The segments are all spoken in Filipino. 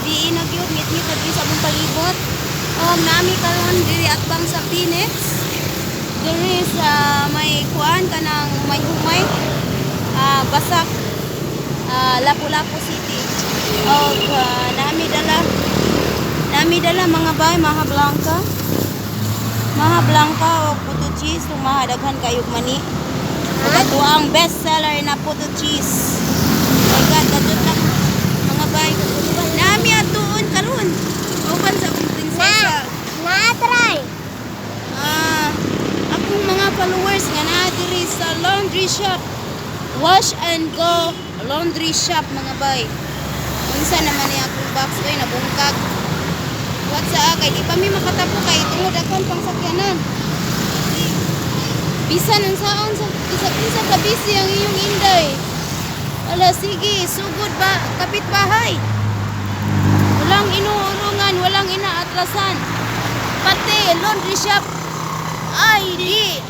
di nagyud ngit-ngit diri sa among palibot. Nami karon diri atbang sa Phoenix. Diri sa may kuan kanang humay-humay. Basak Lapu-Lapu City. Nami dala mga bay Maha Blanca o puto cheese mahadaghan kayog mani. Ito ang best seller na puto cheese. My God, dadot lang mga bay. Nami atuon karon. Open sa prinsesa. Na-try. Akong mga followers nga naa diri sa laundry shop. Wash and Go Laundry Shop mga bay. Unsa naman ni akong box kay nabungkag. What sa kay di pa mi makatapo kay tungod akong pangsakyanan. Bisan ang saon sa isa ka busy ang iyong inday. Wala sige, sugod ba kapitbahay. Walang inuurungan, walang inaatrasan. Pati laundry shop ay di.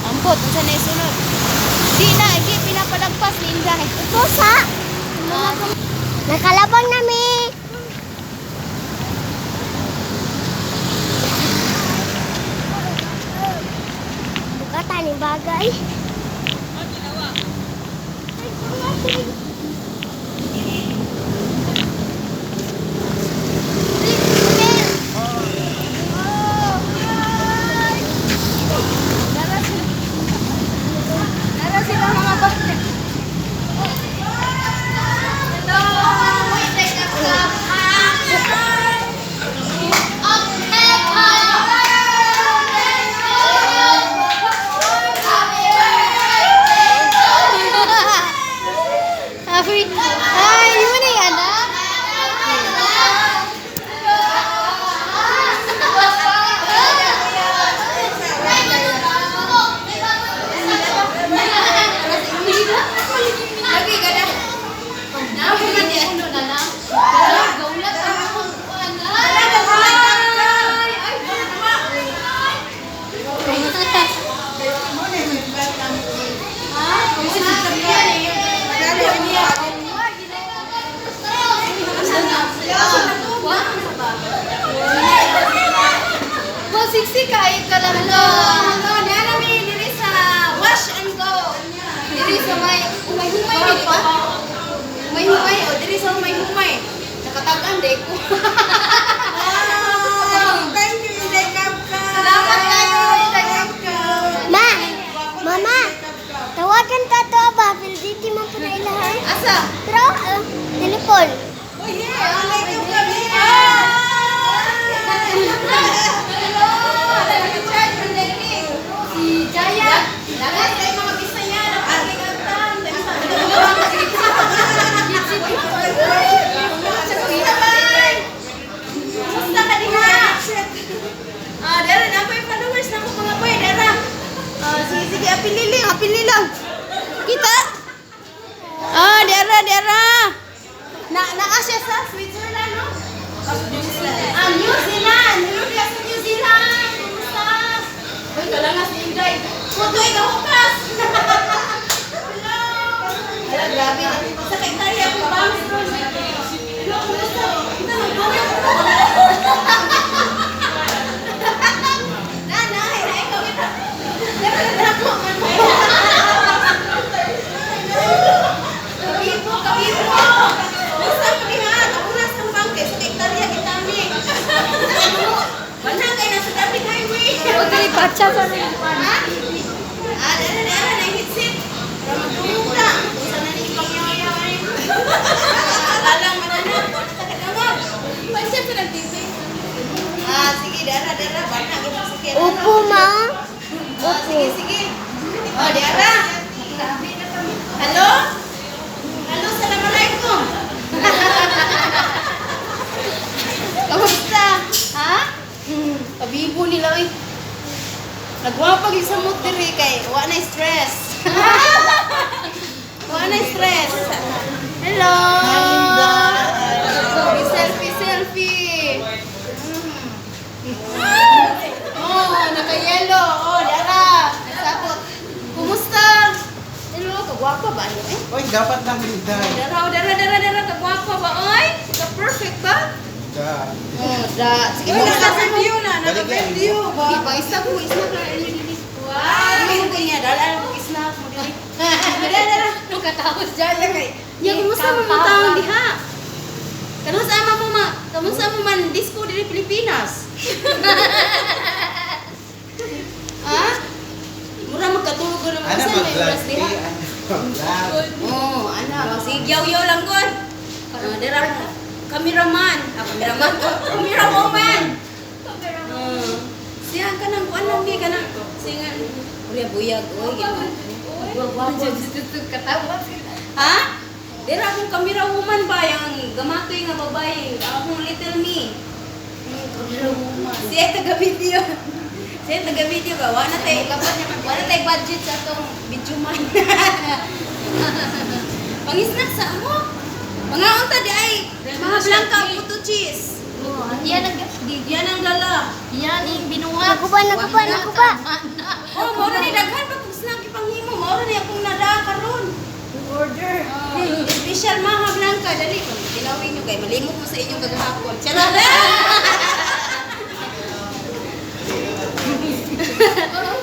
Ambot unsa na isunod? Di pinapadagpas ni Inday. Ito sa. Nakalabang nami. Bukatan ni bagay. Nara sila mga bakit. Ay, yun na yan, ha? Lagi ka na. Lagi ka na. Ano na lang? Gaulat ang kukuan na. Siksi kahit ka lang to. Diyan namin diri sa Wash and Go. Diri sa may humay-humay di ba? Humay-humay o diri sa humay-humay. Nakatagan day ko. Thank you, Inday Kapka. Salamat kayo, Inday Kapka. Mama, tawagan ka to ba? Pilditi mo po na ilahan. Asa? Pero, telepon. Oh yeah, Inday Kapka. Si Jaya. Lahat kayo mga Bisaya na aking agtan. Kumusta ka diha? Dara na ako yung followers na ako mga boy. Dara. Sige, apili lang. Kita? Dara. Naa siya sa Switzerland, no? New Zealand. New Zealand. Kumusta? Uy, kalangas ni Inday. Puto, ikaw hukas. Hello. Hala, grabe. Sa kektarya ko bangs doon. Hello, kumusta? Kita mag-gawin ko. Nanay, na ikaw kita. Dara ko. Kabibo. Basta mo diha. Kapunas ng bangke. Sa kektarya kita mi. Banang kayo nasa David Highway. Huwag ka ipatsa sa rin. Dara na hitsit. Ramagtulog na. Kung saan na ni ipangyaw-yaw ay. Alam mo na na. Sakit naman. Pansya sa TV. Sige, dara. Banang kita sakit. Upo, ma. Sige. Dara. Hello? Assalamualaikum. Kamusta? Ha? Kabibo nila, oy. Nagwapag yung samot diri kay wa na stress. Wa na stress. Hello. Selfie. Naka-yellow. Dara. Nasabot. Kumusta? Hello, kagwapa ba ano eh? Oy, dapat lang Inday. Dara, kagwapa ba oy? Ka perfect. Sige, naka-video na. Naka-video. Isa ko, snack na. Wow! Ang ganyan, dala mo snack mo dili. Dala. Nung katapos dyan. Ya, kumusta mo mga taong diha? Kamusta mo man disco diri Pilipinas? Ha? Mura magkatulog ko naman Ana sa may mag-vlog. oras diha. Oh, ana, magsigyaw-yaw lang gud. Dira cameraman. Cameraman ko. Camerawoman. Siya ka nang kuan lang ka nang singan. Uriya buyag oy ginawa. Ha? Dira akong camerawoman ba yung gamatoy nga babae. Akong little me. Siya taga-video. Siya taga-video ka. Wala tay budget sa atong video man. Pangisnak sa mo. Mga unta di ay. Mga blanca puto cheese. Yan ang lala. Yan yung binuhat. Nakuba. Oh, moro ni daghan pa kung snack ipanghimo. Moro ni akong nada karon. Order. Special Maha Blanca, dali ko. Tinawin nyo kay malimot mo sa inyong kagahapon. Charot!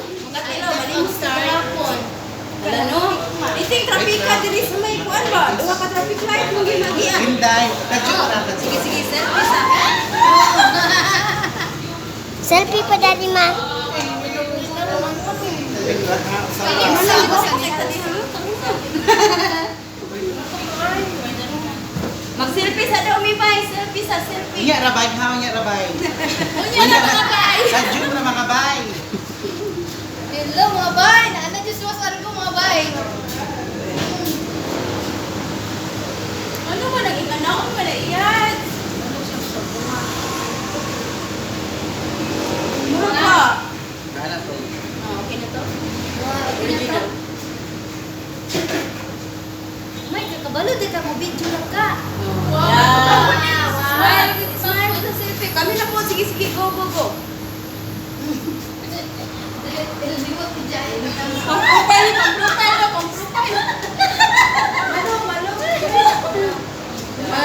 Mga tilaw, malimot sa kagahapon. Wala no? Ito yung trapika diri sa may kuan ba? Duha ka traffic light mo gimagian. Hinday. Kadyo na. Sige, selfie sa. Selfie pa daddy ma. Wala ko sa kita di ha? Mag-selfie sa daw mi bay, selfie. Iya rabay ha, iya rabay. Unya na mga bay. Kadyo na mga bay. Hello mga bay, naana Diyos wasan ko mga bay. Ano ba naging anak ko pala iyan? Mura ka. Kana to. Okay na to? Original. May kakabalo di ka mo video lang ka. Wow! Smile sa selfie. Kami na po. Sige. Go. Pang-profile. Malo.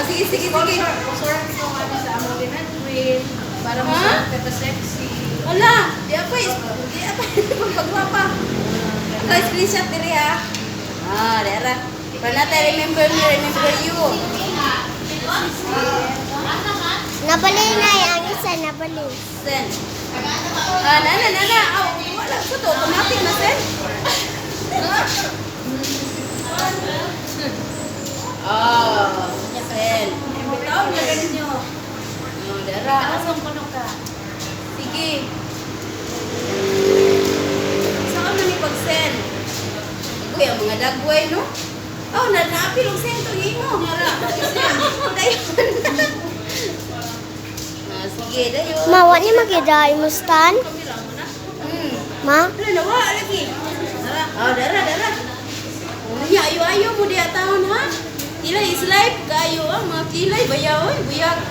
Sige. Kusuran ko kami sa among dinadwin para mas sexy. Wala. Di apa pagpagwapa. Screenshot diri ha. Dera. Para natin remember you. Nabali na ang isa, nabali. Sen. Nana. Wala ko to. Automatic na sen. Sen. Bitaw na ganun nyo. Dara. Asong kuno ka. Sige. Saan na ni pag-send? Uy, ang mga dagway, no? Oh, naapil ang send to himo. Sige, dayo. Ma, wa ni magida imustan? Ma? Wala na, wala lagi. Dara. Unya, ayo mo diya taon, ha? Kilay is life, kayo, mga kilay, bayaw, buyag.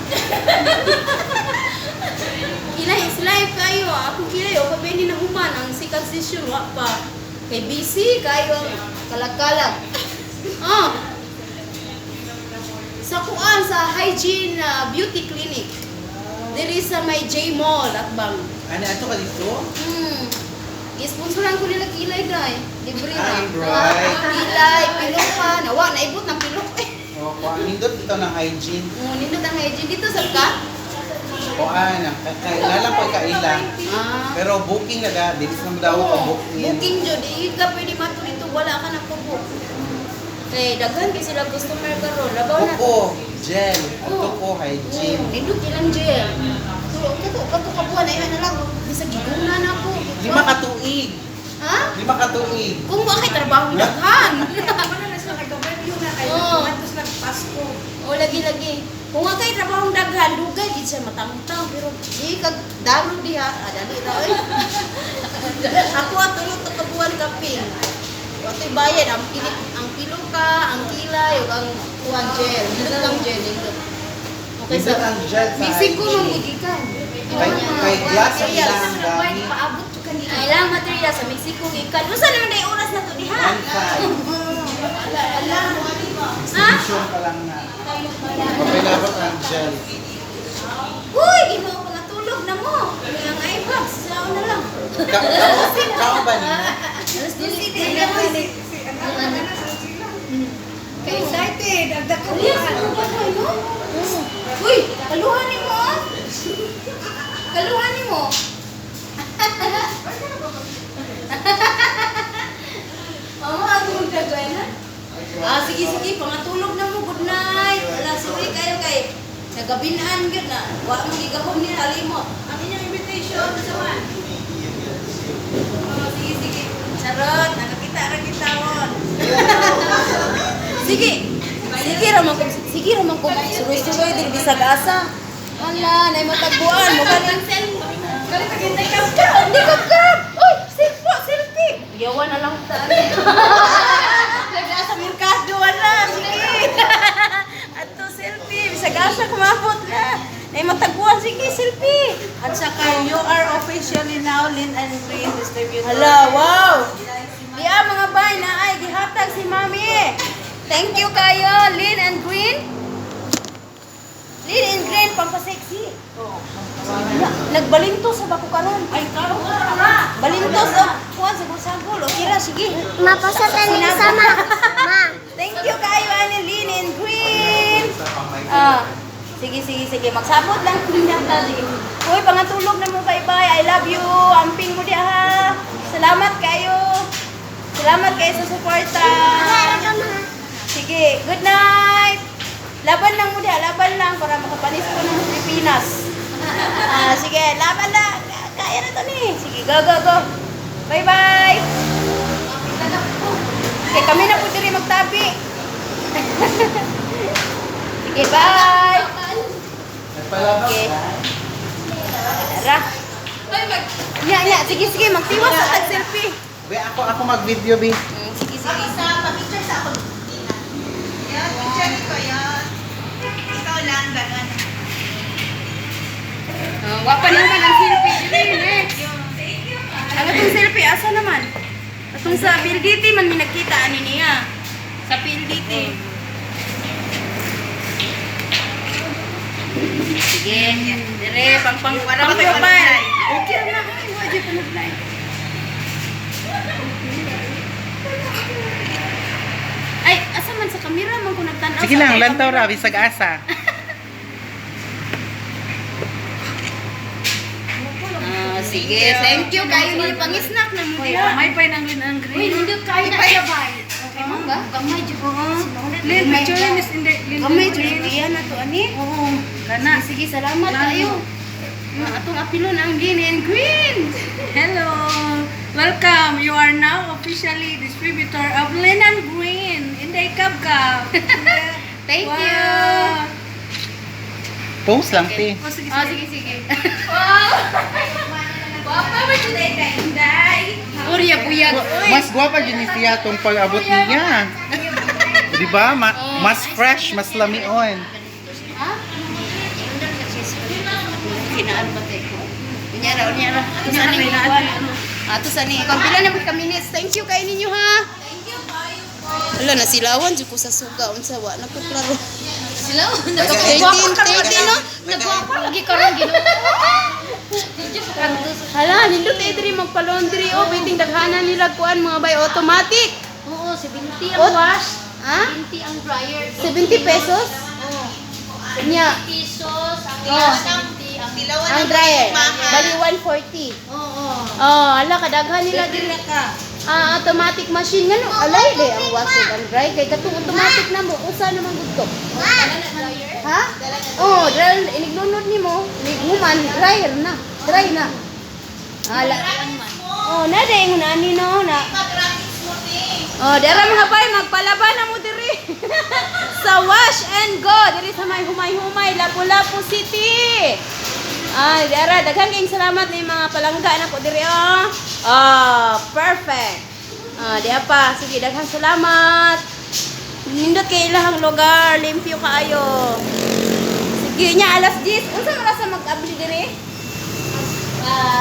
Kilay is life kayo. Ako kilay o kabeni na human ang sikag session wa pa. Kay busy kayo kalak-kalak. Sa kuan sa hygiene beauty clinic. Diri sa may J Mall Akbang. Ano ato ka dito? I-sponsoran ko nila kilay dai. Libre na. Ay, right. Kilay, pilok pa. Nawa, naibot ng pilok eh. O, nindot ito ng hygiene. Nindot ang hygiene dito sa ka. O, kailan po kailan. Pero booking na da, dinis na mo daw ko booking. Booking jud, di ka pwede mato dito, wala ka na po-book. Kay daghan kay sila customer karon, labaw na. Opo, gel. Ato po, hygiene. Nindot ilang gel. Kato kabuan ay na lang, bisag giguna na po. 5 katuig. Ha? 5 katuig. Kung bakit trabaho daghan. Wala na sila nagka-review na kayo. Oo. Tapos nagpasko. O lagi. Kung nga kay trabaho daghan, dugay gid siya matangtang pero di kag dalo diha, dali ra oy. Ako atulog to kabuan kapin. Watoy bayad ang piluka, ang kilay, ug ang kuan gel. Nindot ang gel nindot. Okay Nindot ang gel sa Bisig ko hygiene. magigikan. Kay glass ang ilang dami. paabot ko kanina. Ilang material sa Mexico gikan. Unsa naman day oras na to diha? 1.5. Ha? Solution pa lang na. Available ang gel. Uy, ginoo pa natulog na mo. Ang iPads, sao na lang. Kao ba niya? Alas 12 din naman. Kaya excited. Agdag ko Yes, ano ba tayo? Uy, kaluhan ni mo. Kaluhan ni mo. Mama, ako magdagay na. Sige, pangatulog na mo. Good night. Wala, sorry kayo kay nagabinaan yun na. Wa mo gigahom ni halimot. Ang inyong invitation sa man. Sige. Charot, nakakita ra kita won. Sige raman ko. Suroy-suroy din bisag asa. Wala, nay matagbuan mo galing sel. Kali paghintay ka. Hindi kap. Uy, selfie. Yawan na lang ta. Nag-asa merkado wala. Sige. Ato selfie, bisag asa kumabot na. Nay matagbuan sige selfie. At saka, you are officially now Lynn and Green distributor. Hala, wow! Diya mga bay na ay gihatag si Mami. Thank you kayo, Lynn and Green. Lynn and Green, pampaseksi. Nagbalinto sa bako karon. Ay, karon ka. Balinto sa kuwan sa sagol. O tira, sige. Mapasatan ni sama. Ma. Thank you kayo, ani Lynn and Green. Sige. Magsabot lang. Sige. Uy, pangatulog na mo. Bye-bye. I love you. Amping mo diya ha. Salamat kayo. Salamat kayo sa suporta. Sige, good night. Laban lang mo diya. Laban lang para makapanis ko ng Pilipinas. Sige, laban lang. Kaya na to ni. Sige, go. Bye-bye. Okay, kami na po diri magtabi. Sige, bye. Nagpalabas Okay. ka? Tara. Nya, sige, magtiwas sa tag-selfie. Be, ako mag-video, be. Sige. Pa-picture sa ako. Yan, picture ko yan. Ikaw lang, gano'n. Wapa naman ang selfie. Dili, next. Ang atong selfie, asa naman? Atong sa PLDT man may nagkita ani niya. Sa PLDT. Sige. Dire, pang profile. Okay na. Wajib pa Ay, asa man sa kamera man ko nagtanaw. Sige lang, lantaw ra, bisag asa. Sige, thank you kayo ni pangisnak na mo diha. May pa ng Lynn and Uy, Green. hindi kayo na sabay. Okay mo ba? Gamay jud ko. Lynn, picture yun is in the Lynn Gamay and jud Green. ko yan ato ani. Oo, kana. Sige, salamat kayo. Atong apilon ang Green and Green. Hello! Welcome! You are now officially distributor of Lynn and Green in the Kabkab. Thank you. Post lang, te. Oh, sige. Sige. Wow. Wapa ba jud ay day? Urya buyag. Mas gwapa din siya itong pag-abot niya. Di ba? Mas fresh, mas lamion. Ha? Kinaan ba tayo? Unyara. Ato sa ni. Kung pila na ka minutes. Thank you kay ninyo ha. Thank you kayo. Wala na silawan jud ko sa suga unsa wa na ko klaro. Silawan na ko. 13 no. Nagwapa lagi karon Ginoo. Hala, nindot diri magpa-laundry o biting daghanan nila kuan mga bay automatic. Oo, 70 ang wash. Ha? 70 ang dryer. 70 pesos? Oo. Nya. Pesos ang Oh. 70 ang Ang dryer. Bali 140. Oo. Oh, ala kadaghan nila diri ka. Automatic machine ngano alay de ang washer and dry kay katong automatic na mo usa naman gudto. Ha? Oh, dryer iniglunod nimo, niguman dryer na. Dry na. Ala. Oh, na de ingon ani no na. Oh, dara mga bay magpalaban na mo diri. Sa Wash and Go diri sa may humay-humay Lapu-Lapu City. Dara daghang kayong salamat ni mga palangga na ko diri oh. Perfect. Diha pa. Sige, daghang salamat. Nindot kay ilahang lugar, limpyo kaayo. Sige nya alas 10. Unsa man sa mag-abli diri?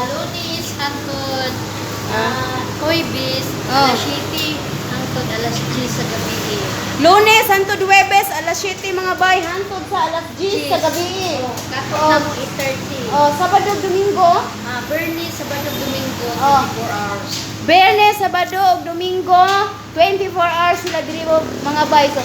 Lunis, hangtod, Ah. Koybis, Oh. City, ang hangtod alas 10 sa gabi. Lunes hangtod Huwebes alas 7 mga bay, hangtod sa alas 10 sa gabi. Kato Oh. na mo 8:30. Oh, Sabado, Domingo. Bernie, Sabado, Domingo, Oh. 24 hours. Biyernes, Sabado, ug Domingo, 24 hours sila diri mga bay. So,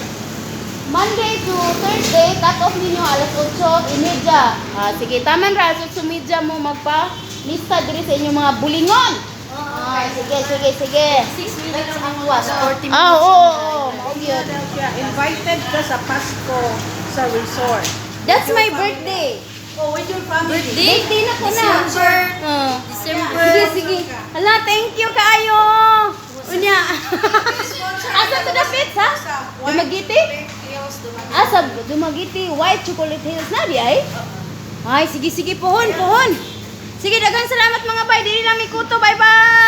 Monday to Thursday, cut off ninyo alas 8:30. Sige, taman ra alas 8:30 mo magpa-lista diri sa inyong mga bulingon. Sige. 6 minutes ang was, 40 minutes. Oo. Mao gyud. Invited ka sa Pasko sa resort. That's my birthday. Oh, with your family. Birthday na ko na. December. Sige. Hala, thank you kaayo. Unya. Asa to the pizza? Dumagiti? Asa Dumagiti White Chocolate Hills na di ay? Ay, sige, pohon. Sige, daghang salamat mga bay. Dili lang mi kuto. Bye-bye.